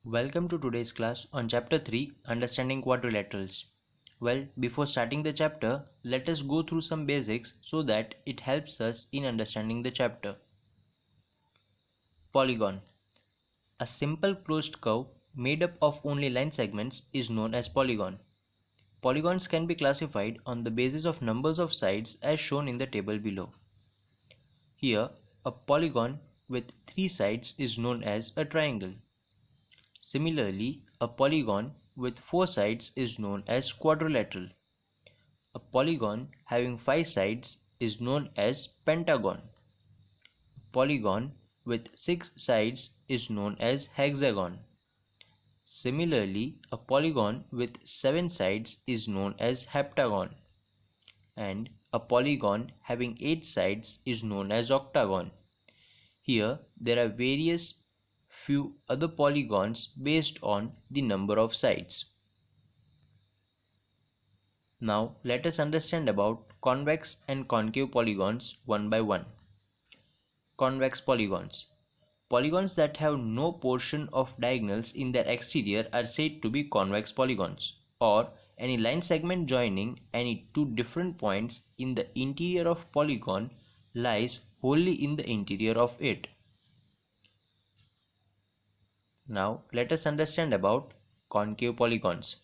Welcome to today's class on Chapter 3 Understanding Quadrilaterals. Well, before starting the chapter, let us go through some basics so that it helps us in understanding the chapter. Polygon. A simple closed curve made up of only line segments is known as polygon. Polygons can be classified on the basis of numbers of sides as shown in the table below. Here, a polygon with 3 sides is known as a triangle. Similarly, a polygon with 4 sides is known as quadrilateral. A polygon having 5 sides is known as pentagon. A polygon with 6 sides is known as hexagon. Similarly, a polygon with 7 sides is known as heptagon, and a polygon having 8 sides is known as octagon. Here, there are various few other polygons based on the number of sides. Now let us understand about convex and concave polygons one by one. Convex polygons. Polygons that have no portion of diagonals in their exterior are said to be convex polygons, or any line segment joining any two different points in the interior of polygon lies wholly in the interior of it. Now let us understand about concave polygons.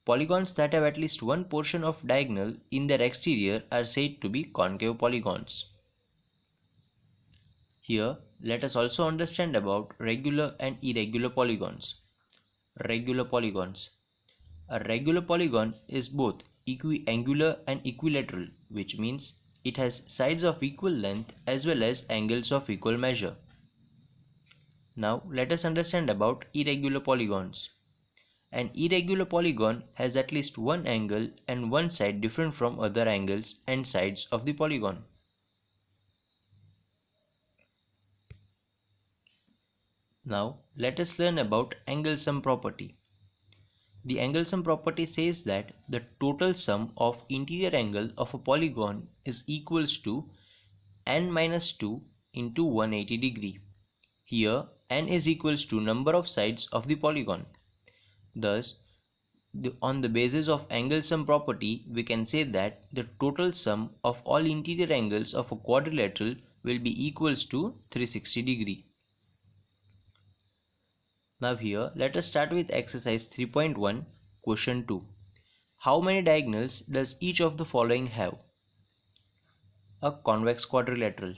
Polygons that have at least one portion of diagonal in their exterior are said to be concave polygons. Here, let us also understand about regular and irregular polygons. Regular polygons. A regular polygon is both equiangular and equilateral, which means it has sides of equal length as well as angles of equal measure. Now, let us understand about irregular polygons. An irregular polygon has at least one angle and one side different from other angles and sides of the polygon. Now let us learn about angle sum property. The angle sum property says that the total sum of interior angle of a polygon is equals to n minus 2 into 180 degree. Here n is equals to number of sides of the polygon. Thus, on the basis of angle sum property, we can say that the total sum of all interior angles of a quadrilateral will be equals to 360 degree. Now here, let us start with exercise 3.1, question 2. How many diagonals does each of the following have? A convex quadrilateral.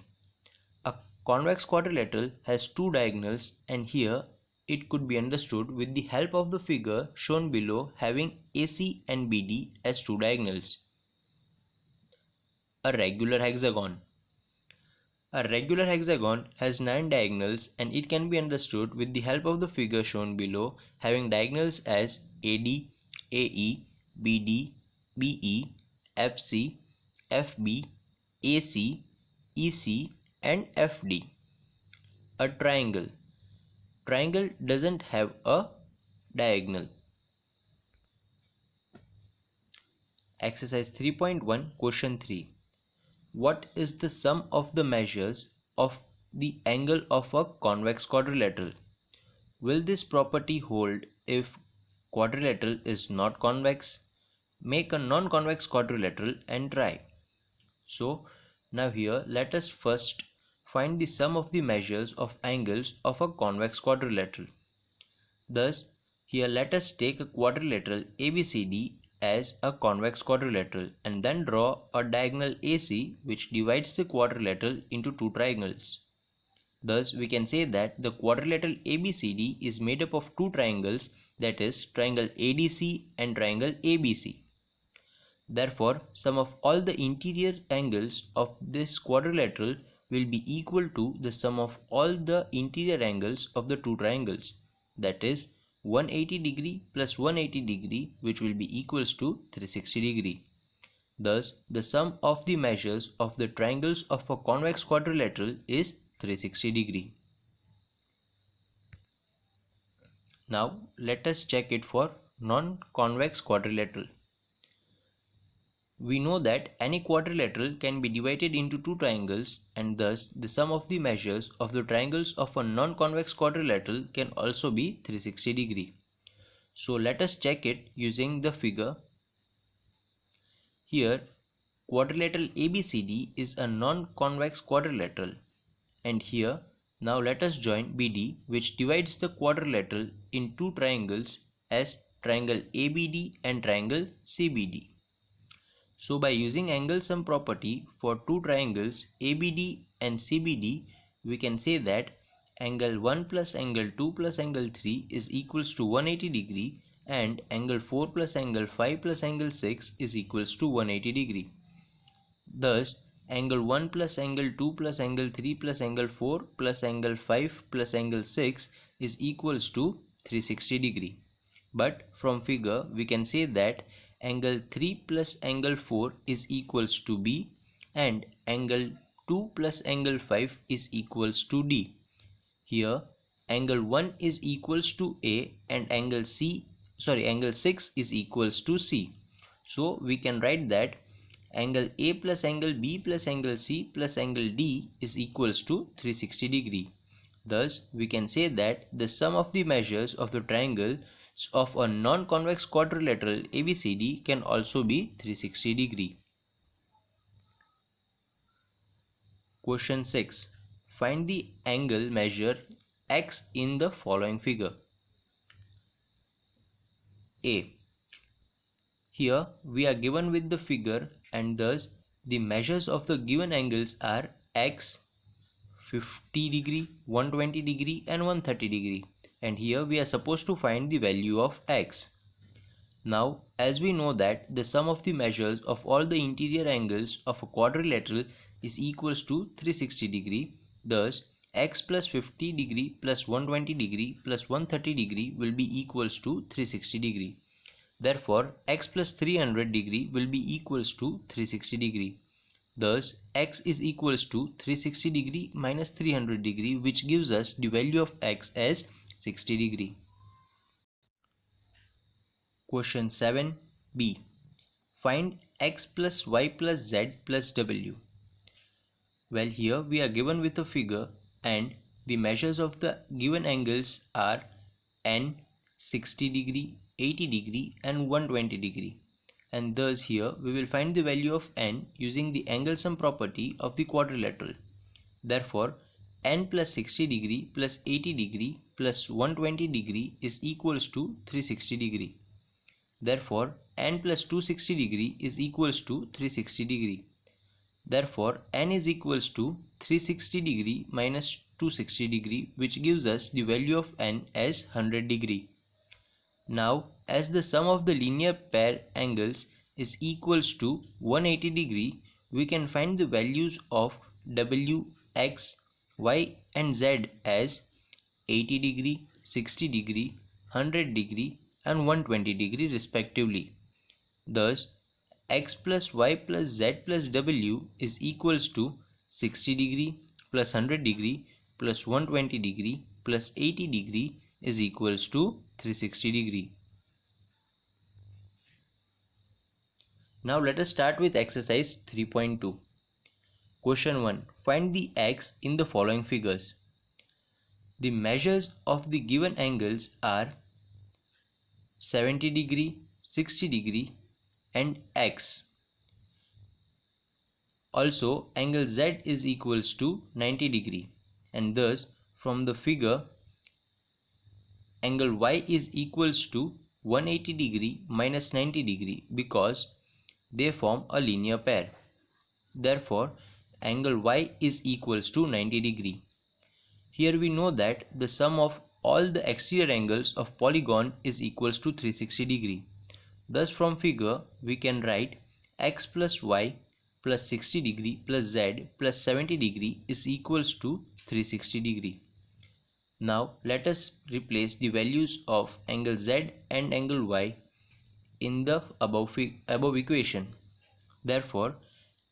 A convex quadrilateral has two diagonals, and here it could be understood with the help of the figure shown below having AC and BD as two diagonals. A regular hexagon. A regular hexagon has 9 diagonals, and it can be understood with the help of the figure shown below having diagonals as AD, AE, BD, BE, FC, FB, AC, EC and FD. A triangle. Triangle doesn't have a diagonal. Exercise 3.1, question 3. What is the sum of the measures of the angle of a convex quadrilateral? Will this property hold if quadrilateral is not convex? Make a non-convex quadrilateral and try. So now here let us first find the sum of the measures of angles of a convex quadrilateral. Thus here let us take a quadrilateral ABCD as a convex quadrilateral and then draw a diagonal AC which divides the quadrilateral into two triangles. Thus we can say that the quadrilateral ABCD is made up of two triangles, that is triangle ADC and triangle ABC. Therefore, sum of all the interior angles of this quadrilateral will be equal to the sum of all the interior angles of the two triangles, that is 180 degree plus 180 degree, which will be equals to 360 degree. Thus, the sum of the measures of the triangles of a convex quadrilateral is 360 degree. Now, let us check it for non-convex quadrilateral. we know that any quadrilateral can be divided into two triangles, and thus the sum of the measures of the triangles of a non-convex quadrilateral can also be 360 degree. So let us check it using the figure. Here quadrilateral ABCD is a non-convex quadrilateral, and here now let us join BD, which divides the quadrilateral in two triangles as triangle ABD and triangle CBD. So by using angle sum property for two triangles ABD and CBD, we can say that angle 1 plus angle 2 plus angle 3 is equals to 180 degree, and angle 4 plus angle 5 plus angle 6 is equals to 180 degree. Thus angle 1 plus angle 2 plus angle 3 plus angle 4 plus angle 5 plus angle 6 is equals to 360 degree. But from figure we can say that angle 3 plus angle 4 is equals to B, and angle 2 plus angle 5 is equals to D. Here angle 1 is equals to A and angle 6 is equals to C. So we can write that angle A plus angle B plus angle C plus angle D is equals to 360 degree. Thus we can say that the sum of the measures of the triangle of a non-convex quadrilateral ABCD can also be 360 degree. Question 6. Find the angle measure X in the following figure. A. Here we are given with the figure, and thus the measures of the given angles are X, 50 degree, 120 degree and 130 degree, and here we are supposed to find the value of X. Now as we know that the sum of the measures of all the interior angles of a quadrilateral is equals to 360 degree, thus X plus 50 degree plus 120 degree plus 130 degree will be equals to 360 degree. Therefore X plus 300 degree will be equals to 360 degree. Thus X is equals to 360 degree minus 300 degree, which gives us the value of X as 60 degree. Question 7b. Find X plus Y plus Z plus W. Well, here we are given with a figure, and the measures of the given angles are N, 60 degree, 80 degree and 120 degree, and thus here we will find the value of N using the angle sum property of the quadrilateral. Therefore N plus 60 degree plus 80 degree plus 120 degree is equals to 360 degree. Therefore N plus 260 degree is equals to 360 degree. Therefore N is equals to 360 degree minus 260 degree, which gives us the value of N as 100 degree. Now as the sum of the linear pair angles is equals to 180 degree, we can find the values of W, X, Y and Z as 80 degree, 60 degree, 100 degree and 120 degree respectively. Thus X plus Y plus Z plus W is equals to 60 degree plus 100 degree plus 120 degree plus 80 degree is equals to 360 degree. Now let us start with exercise 3.2. Question 1. Find the X in the following figures. The measures of the given angles are 70 degree, 60 degree and X. Also angle Z is equals to 90 degree, and thus from the figure angle Y is equals to 180 degree minus 90 degree, because they form a linear pair. Therefore angle Y is equals to 90 degree. Here we know that the sum of all the exterior angles of polygon is equals to 360 degree. Thus from figure we can write X plus Y plus 60 degree plus Z plus 70 degree is equals to 360 degree. Now let us replace the values of angle Z and angle Y in the above equation. Therefore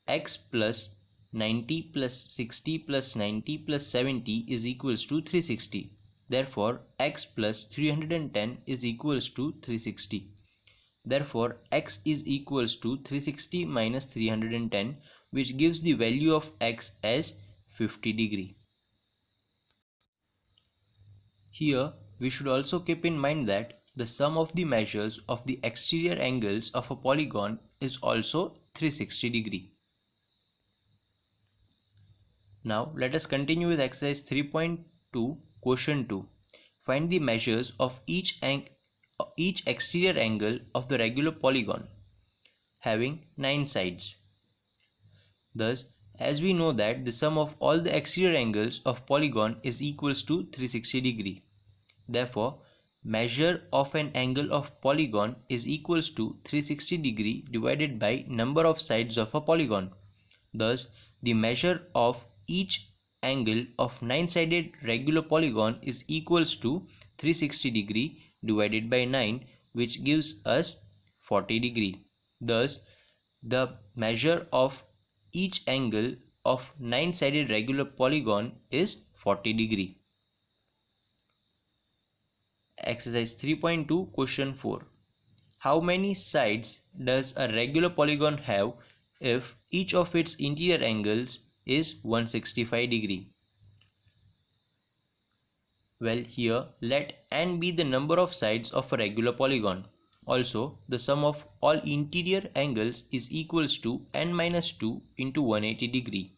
X plus 90 plus 60 plus 90 plus 70 is equals to 360. Therefore X plus 310 is equals to 360. Therefore, x is equals to 360 minus 310, which gives the value of x as 50 degree. Here, we should also keep in mind that the sum of the measures of the exterior angles of a polygon is also 360 degree. Now, let us continue with exercise 3.2, question 2. Find the measures of each exterior angle of the regular polygon having 9 sides. Thus, as we know that the sum of all the exterior angles of polygon is equals to 360 degree. Therefore, measure of an angle of polygon is equals to 360 degree divided by number of sides of a polygon. Thus, the measure of each angle of 9-sided regular polygon is equals to 360 degree divided by 9, which gives us 40 degree. Thus, the measure of each angle of 9-sided regular polygon is 40 degree. Exercise 3.2, question 4. How many sides does a regular polygon have if each of its interior angles is 165 degree? Well, here let n be the number of sides of a regular polygon. Also, the sum of all interior angles is equals to n minus 2 into 180 degree.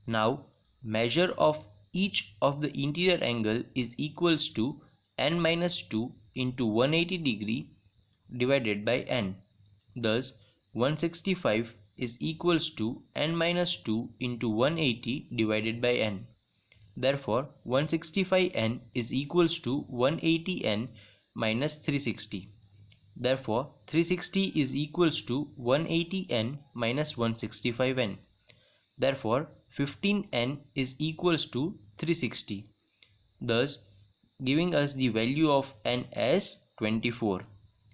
Now, measure of each of the interior angle is equals to n minus 2 into 180 degree divided by n. Thus, 165 is equals to n minus 2 into 180 divided by n. Therefore, 165n is equals to 180n minus 360. Therefore, 360 is equals to 180n minus 165n. Therefore, 15n is equals to 360. Thus, giving us the value of n as 24.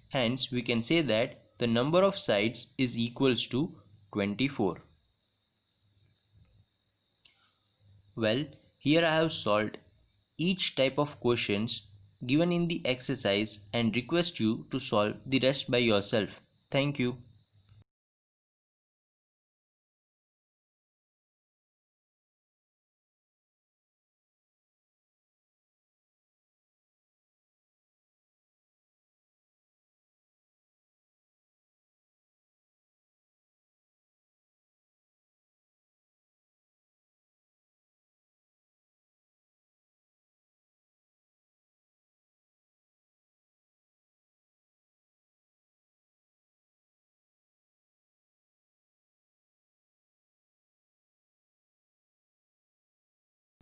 Hence, we can say that the number of sides is equals to 24. Well, here I have solved each type of questions given in the exercise and request you to solve the rest by yourself. Thank you.